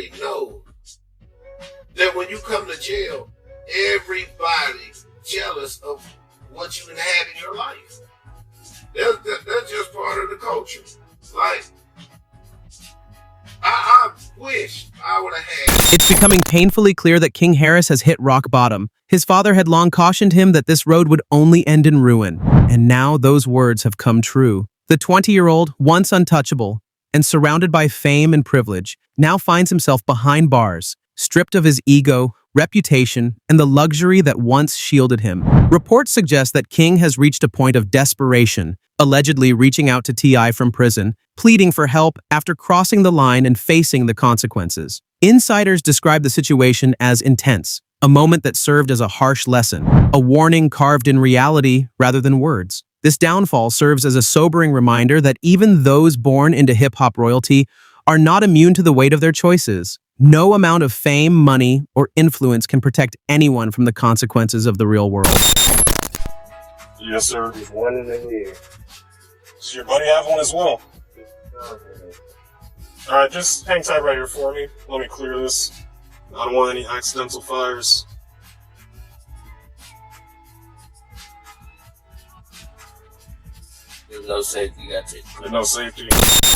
already know that when you come to jail, everybody's jealous of what you had in your life. That's just part of the culture. Like, I wish I would have had. It's becoming painfully clear that King Harris has hit rock bottom. His father had long cautioned him that this road would only end in ruin. And now those words have come true. The 20-year-old, once untouchable and surrounded by fame and privilege, now finds himself behind bars, stripped of his ego, reputation, and the luxury that once shielded him. Reports suggest that King has reached a point of desperation, allegedly reaching out to T.I. from prison, pleading for help after crossing the line and facing the consequences. Insiders describe the situation as intense, a moment that served as a harsh lesson, a warning carved in reality rather than words. This downfall serves as a sobering reminder that even those born into hip-hop royalty are not immune to the weight of their choices. No amount of fame, money, or influence can protect anyone from the consequences of the real world. Yes, sir. There's one in the head. Does your buddy have one as well? Alright, just hang tight right here for me. Let me clear this. I don't want any accidental fires. There's no safety, that's it. There's no safety.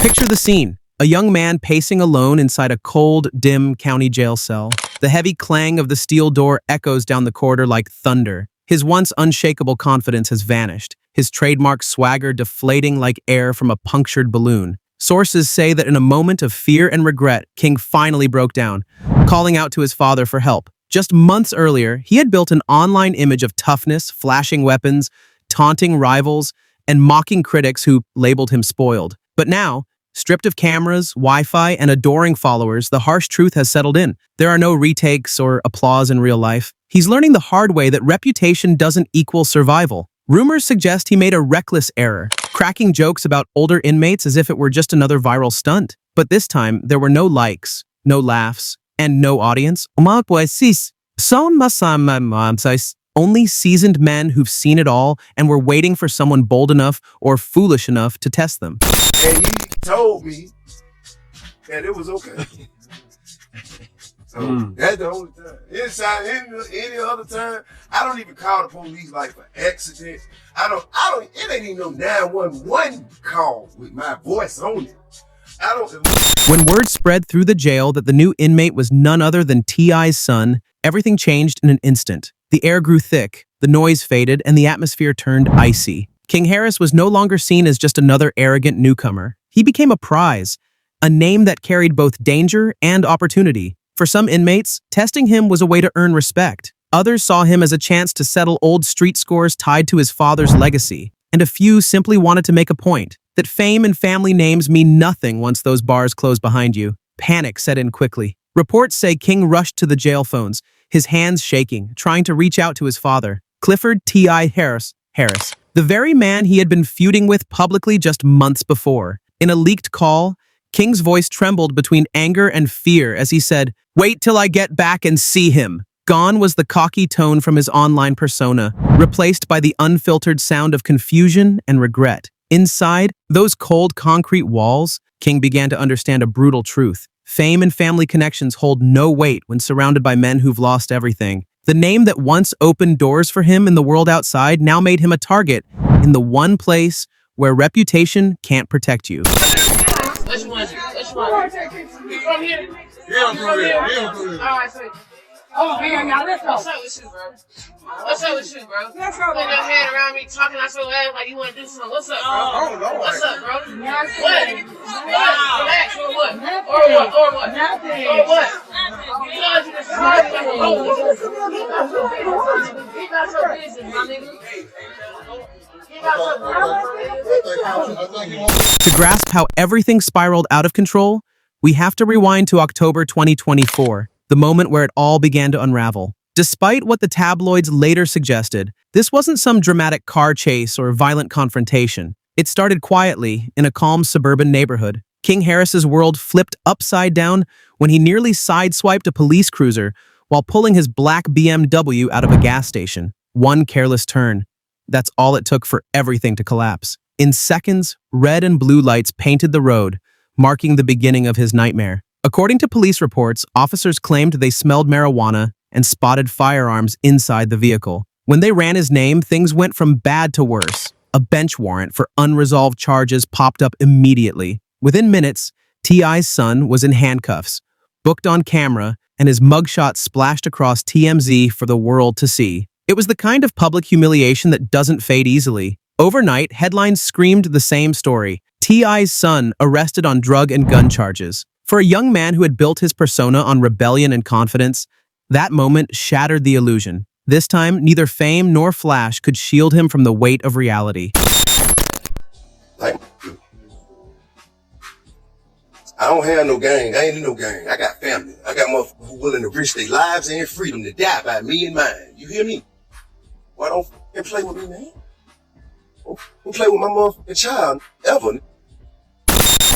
Picture the scene. A young man pacing alone inside a cold, dim county jail cell. The heavy clang of the steel door echoes down the corridor like thunder. His once unshakable confidence has vanished, his trademark swagger deflating like air from a punctured balloon. Sources say that in a moment of fear and regret, King finally broke down, calling out to his father for help. Just months earlier, he had built an online image of toughness, flashing weapons, taunting rivals, and mocking critics who labeled him spoiled. But now, stripped of cameras, Wi-Fi, and adoring followers, the harsh truth has settled in. There are no retakes or applause in real life. He's learning the hard way that reputation doesn't equal survival. Rumors suggest he made a reckless error, cracking jokes about older inmates as if it were just another viral stunt. But this time, there were no likes, no laughs, and no audience. Only seasoned men who've seen it all and were waiting for someone bold enough or foolish enough to test them. And he told me that it was okay. So that's the only time. Any other time, I don't even call the police like for accidents. It ain't even no 911 call with my voice on it. When word spread through the jail that the new inmate was none other than T.I.'s son, everything changed in an instant. The air grew thick, the noise faded, and the atmosphere turned icy. King Harris was no longer seen as just another arrogant newcomer. He became a prize, a name that carried both danger and opportunity. For some inmates, testing him was a way to earn respect. Others saw him as a chance to settle old street scores tied to his father's legacy. And a few simply wanted to make a point that fame and family names mean nothing once those bars close behind you. Panic set in quickly. Reports say King rushed to the jail phones, his hands shaking, trying to reach out to his father, Clifford T.I. Harris, the very man he had been feuding with publicly just months before. In a leaked call, King's voice trembled between anger and fear as he said, "Wait till I get back and see him." Gone was the cocky tone from his online persona, replaced by the unfiltered sound of confusion and regret. Inside those cold concrete walls, King began to understand a brutal truth. Fame and family connections hold no weight when surrounded by men who've lost everything. The name that once opened doors for him in the world outside now made him a target in the one place where reputation can't protect you. Which one? From here? Yeah, from here. All right, sweet. Oh, man, y'all, let's go. What's up with you, bro? What's up with you, bro? Let's go. Put your hand around me, talking out your ass like you want to do something. What's up, bro? Oh, no. What's up, bro? What? Relax, or what? Or what? Nothing. Or what? Because you decided to go. Keep out your business, my nigga. To grasp how everything spiraled out of control, we have to rewind to October 2024, the moment where it all began to unravel. Despite what the tabloids later suggested, this wasn't some dramatic car chase or violent confrontation. It started quietly in a calm suburban neighborhood. King Harris's world flipped upside down when he nearly sideswiped a police cruiser while pulling his black BMW out of a gas station. One careless turn. That's all it took for everything to collapse. In seconds, red and blue lights painted the road, marking the beginning of his nightmare. According to police reports, officers claimed they smelled marijuana and spotted firearms inside the vehicle. When they ran his name, things went from bad to worse. A bench warrant for unresolved charges popped up immediately. Within minutes, T.I.'s son was in handcuffs, booked on camera, and his mugshot splashed across TMZ for the world to see. It was the kind of public humiliation that doesn't fade easily. Overnight, headlines screamed the same story. T.I.'s son arrested on drug and gun charges. For a young man who had built his persona on rebellion and confidence, that moment shattered the illusion. This time, neither fame nor flash could shield him from the weight of reality. Like, I don't have no gang. I ain't in no gang. I got family. I got motherfuckers who willing to risk their lives and freedom to die by me and mine. You hear me? Why don't you play with me, man? Don't play with my motherfucking child ever.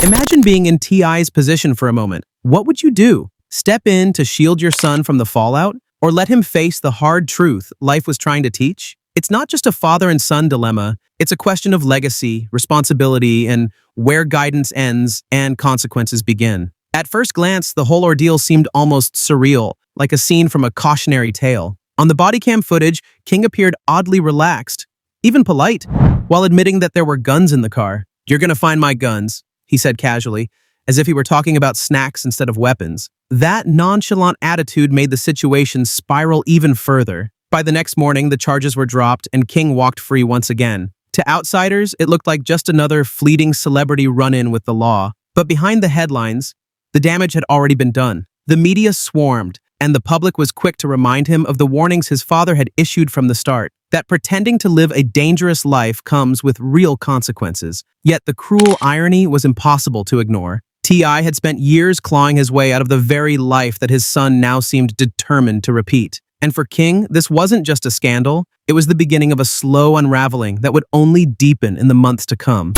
Imagine being in T.I.'s position for a moment. What would you do? Step in to shield your son from the fallout? Or let him face the hard truth life was trying to teach? It's not just a father and son dilemma. It's a question of legacy, responsibility, and where guidance ends and consequences begin. At first glance, the whole ordeal seemed almost surreal, like a scene from a cautionary tale. On the body cam footage, King appeared oddly relaxed, even polite, while admitting that there were guns in the car. "You're gonna find my guns," he said casually, as if he were talking about snacks instead of weapons. That nonchalant attitude made the situation spiral even further. By the next morning, the charges were dropped and King walked free once again. To outsiders, it looked like just another fleeting celebrity run-in with the law. But behind the headlines, the damage had already been done. The media swarmed, and the public was quick to remind him of the warnings his father had issued from the start, that pretending to live a dangerous life comes with real consequences. Yet the cruel irony was impossible to ignore. T.I. had spent years clawing his way out of the very life that his son now seemed determined to repeat. And for King, this wasn't just a scandal, it was the beginning of a slow unraveling that would only deepen in the months to come.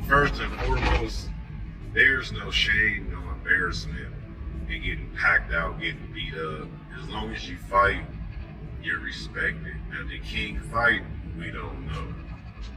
First and foremost, there's no shame, no embarrassment in getting packed out, getting beat up. As long as you fight, you're respected. Now, did King fight? We don't know.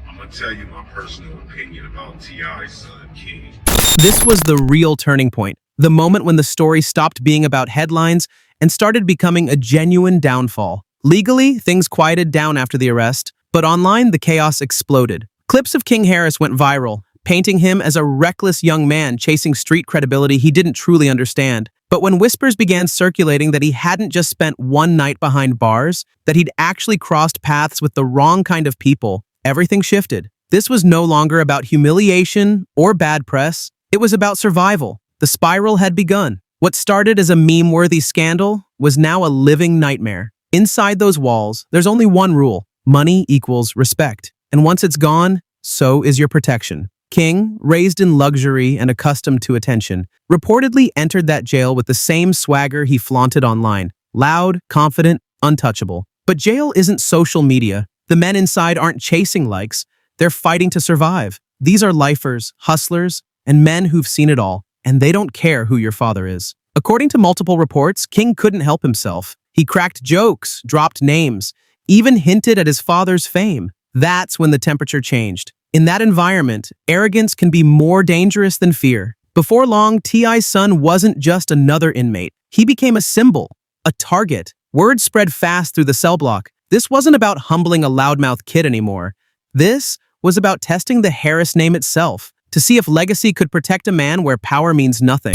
I'm gonna tell you my personal opinion about T.I.'s son, King. This was the real turning point, the moment when the story stopped being about headlines and started becoming a genuine downfall. Legally, things quieted down after the arrest, but online, the chaos exploded. Clips of King Harris went viral, painting him as a reckless young man chasing street credibility he didn't truly understand. But when whispers began circulating that he hadn't just spent one night behind bars, that he'd actually crossed paths with the wrong kind of people, everything shifted. This was no longer about humiliation or bad press. It was about survival. The spiral had begun. What started as a meme-worthy scandal was now a living nightmare. Inside those walls, there's only one rule: money equals respect. And once it's gone, so is your protection. King, raised in luxury and accustomed to attention, reportedly entered that jail with the same swagger he flaunted online: loud, confident, untouchable. But jail isn't social media. The men inside aren't chasing likes. They're fighting to survive. These are lifers, hustlers, and men who've seen it all, and they don't care who your father is. According to multiple reports, King couldn't help himself. He cracked jokes, dropped names, even hinted at his father's fame. That's when the temperature changed. In that environment, arrogance can be more dangerous than fear. Before long, T.I.'s son wasn't just another inmate. He became a symbol, a target. Word spread fast through the cell block. This wasn't about humbling a loudmouth kid anymore. This was about testing the Harris name itself, to see if legacy could protect a man where power means nothing.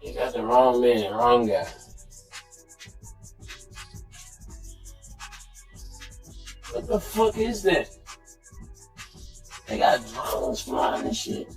You got the wrong man, wrong guy. What the fuck is that? They got drones flying and shit.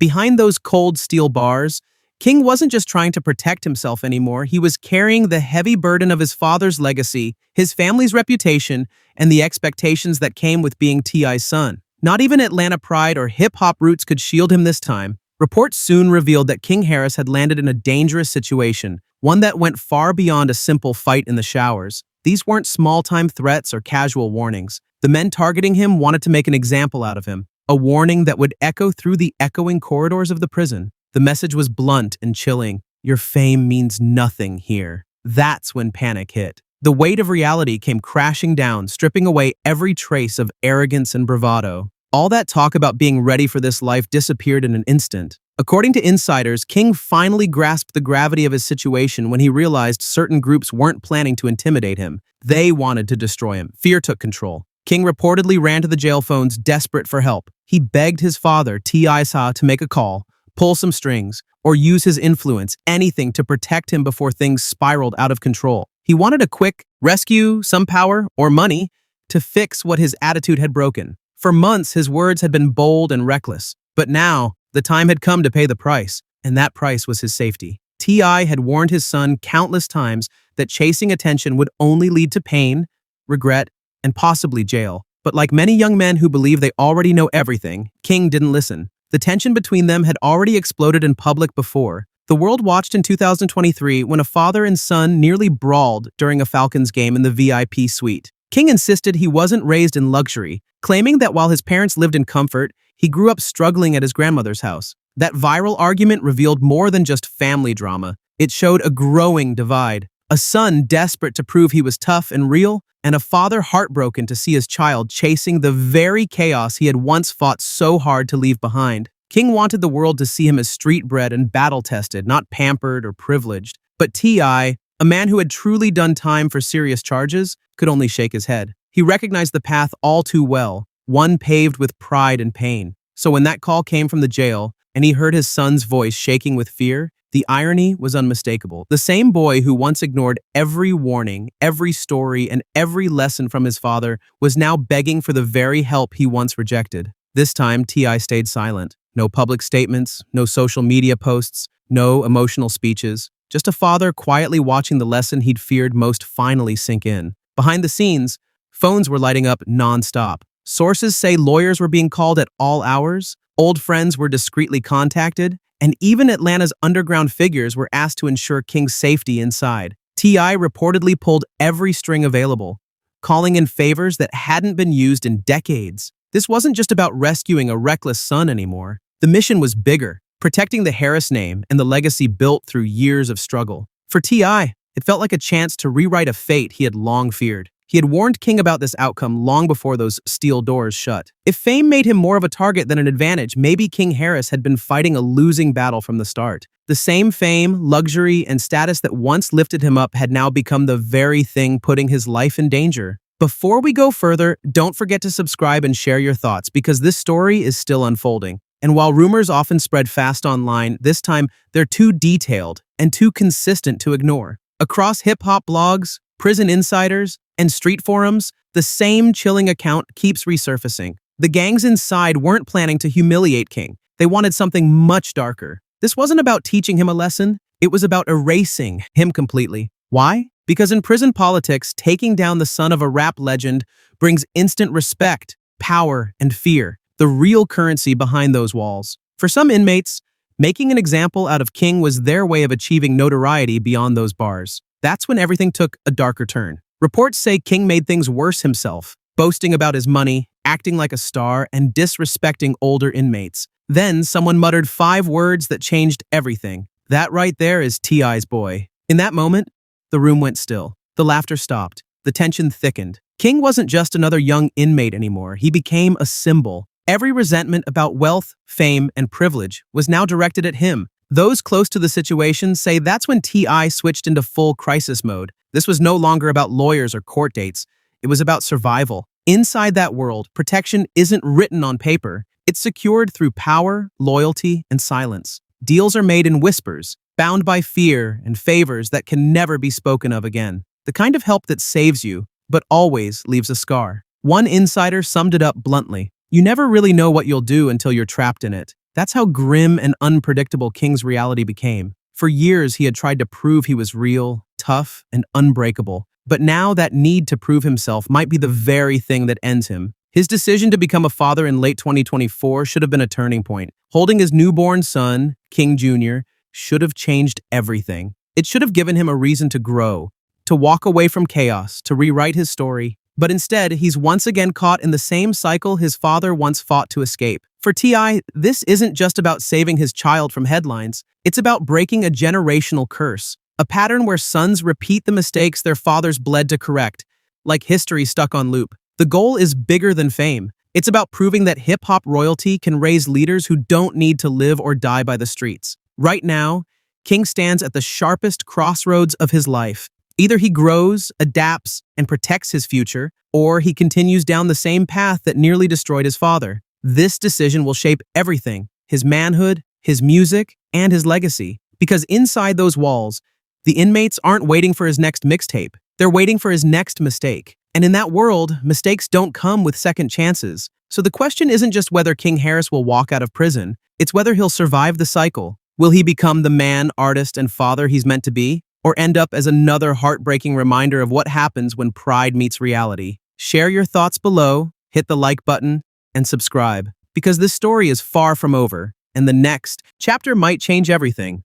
Behind those cold steel bars, King wasn't just trying to protect himself anymore. He was carrying the heavy burden of his father's legacy, his family's reputation, and the expectations that came with being T.I.'s son. Not even Atlanta pride or hip-hop roots could shield him this time. Reports soon revealed that King Harris had landed in a dangerous situation, one that went far beyond a simple fight in the showers. These weren't small-time threats or casual warnings. The men targeting him wanted to make an example out of him, a warning that would echo through the echoing corridors of the prison. The message was blunt and chilling. Your fame means nothing here. That's when panic hit. The weight of reality came crashing down, stripping away every trace of arrogance and bravado. All that talk about being ready for this life disappeared in an instant. According to insiders, King finally grasped the gravity of his situation when he realized certain groups weren't planning to intimidate him. They wanted to destroy him. Fear took control. King reportedly ran to the jail phones, desperate for help. He begged his father, T.I. Sa, to make a call, pull some strings, or use his influence, anything to protect him before things spiraled out of control. He wanted a quick rescue, some power, or money to fix what his attitude had broken. For months, his words had been bold and reckless, but now the time had come to pay the price, and that price was his safety. T.I. had warned his son countless times that chasing attention would only lead to pain, regret, and possibly jail. But like many young men who believe they already know everything, King didn't listen. The tension between them had already exploded in public before. The world watched in 2023 when a father and son nearly brawled during a Falcons game in the VIP suite. King insisted he wasn't raised in luxury, claiming that while his parents lived in comfort, he grew up struggling at his grandmother's house. That viral argument revealed more than just family drama. It showed a growing divide. A son desperate to prove he was tough and real, and a father heartbroken to see his child chasing the very chaos he had once fought so hard to leave behind. King wanted the world to see him as street-bred and battle-tested, not pampered or privileged. But T.I., a man who had truly done time for serious charges, could only shake his head. He recognized the path all too well, one paved with pride and pain. So when that call came from the jail, and he heard his son's voice shaking with fear, the irony was unmistakable. The same boy who once ignored every warning, every story, and every lesson from his father was now begging for the very help he once rejected. This time, T.I. stayed silent. No public statements, no social media posts, no emotional speeches. Just a father quietly watching the lesson he'd feared most finally sink in. Behind the scenes, phones were lighting up non-stop. Sources say lawyers were being called at all hours, old friends were discreetly contacted, and even Atlanta's underground figures were asked to ensure King's safety inside. T.I. reportedly pulled every string available, calling in favors that hadn't been used in decades. This wasn't just about rescuing a reckless son anymore. The mission was bigger, protecting the Harris name and the legacy built through years of struggle. For T.I., it felt like a chance to rewrite a fate he had long feared. He had warned King about this outcome long before those steel doors shut. If fame made him more of a target than an advantage, maybe King Harris had been fighting a losing battle from the start. The same fame, luxury, and status that once lifted him up had now become the very thing putting his life in danger. Before we go further, don't forget to subscribe and share your thoughts because this story is still unfolding. And while rumors often spread fast online, this time they're too detailed and too consistent to ignore. Across hip-hop blogs, prison insiders, and street forums, the same chilling account keeps resurfacing. The gangs inside weren't planning to humiliate King. They wanted something much darker. This wasn't about teaching him a lesson. It was about erasing him completely. Why? Because in prison politics, taking down the son of a rap legend brings instant respect, power, and fear, the real currency behind those walls. For some inmates, making an example out of King was their way of achieving notoriety beyond those bars. That's when everything took a darker turn. Reports say King made things worse himself, boasting about his money, acting like a star, and disrespecting older inmates. Then someone muttered 5 words that changed everything. That right there is T.I.'s boy. In that moment, the room went still. The laughter stopped. The tension thickened. King wasn't just another young inmate anymore. He became a symbol. Every resentment about wealth, fame, and privilege was now directed at him. Those close to the situation say that's when T.I. switched into full crisis mode. This was no longer about lawyers or court dates. It was about survival. Inside that world, protection isn't written on paper. It's secured through power, loyalty, and silence. Deals are made in whispers, bound by fear and favors that can never be spoken of again. The kind of help that saves you, but always leaves a scar. One insider summed it up bluntly. You never really know what you'll do until you're trapped in it. That's how grim and unpredictable King's reality became. For years, he had tried to prove he was real, tough, and unbreakable. But now that need to prove himself might be the very thing that ends him. His decision to become a father in late 2024 should have been a turning point. Holding his newborn son, King Jr., should have changed everything. It should have given him a reason to grow, to walk away from chaos, to rewrite his story. But instead, he's once again caught in the same cycle his father once fought to escape. For T.I., this isn't just about saving his child from headlines. It's about breaking a generational curse, a pattern where sons repeat the mistakes their fathers bled to correct, like history stuck on loop. The goal is bigger than fame. It's about proving that hip-hop royalty can raise leaders who don't need to live or die by the streets. Right now, King stands at the sharpest crossroads of his life. Either he grows, adapts, and protects his future, or he continues down the same path that nearly destroyed his father. This decision will shape everything: his manhood, his music, and his legacy. Because inside those walls, the inmates aren't waiting for his next mixtape. They're waiting for his next mistake. And in that world, mistakes don't come with second chances. So the question isn't just whether King Harris will walk out of prison, it's whether he'll survive the cycle. Will he become the man, artist, and father he's meant to be? Or end up as another heartbreaking reminder of what happens when pride meets reality? Share your thoughts below, hit the like button, and subscribe. Because this story is far from over, and the next chapter might change everything.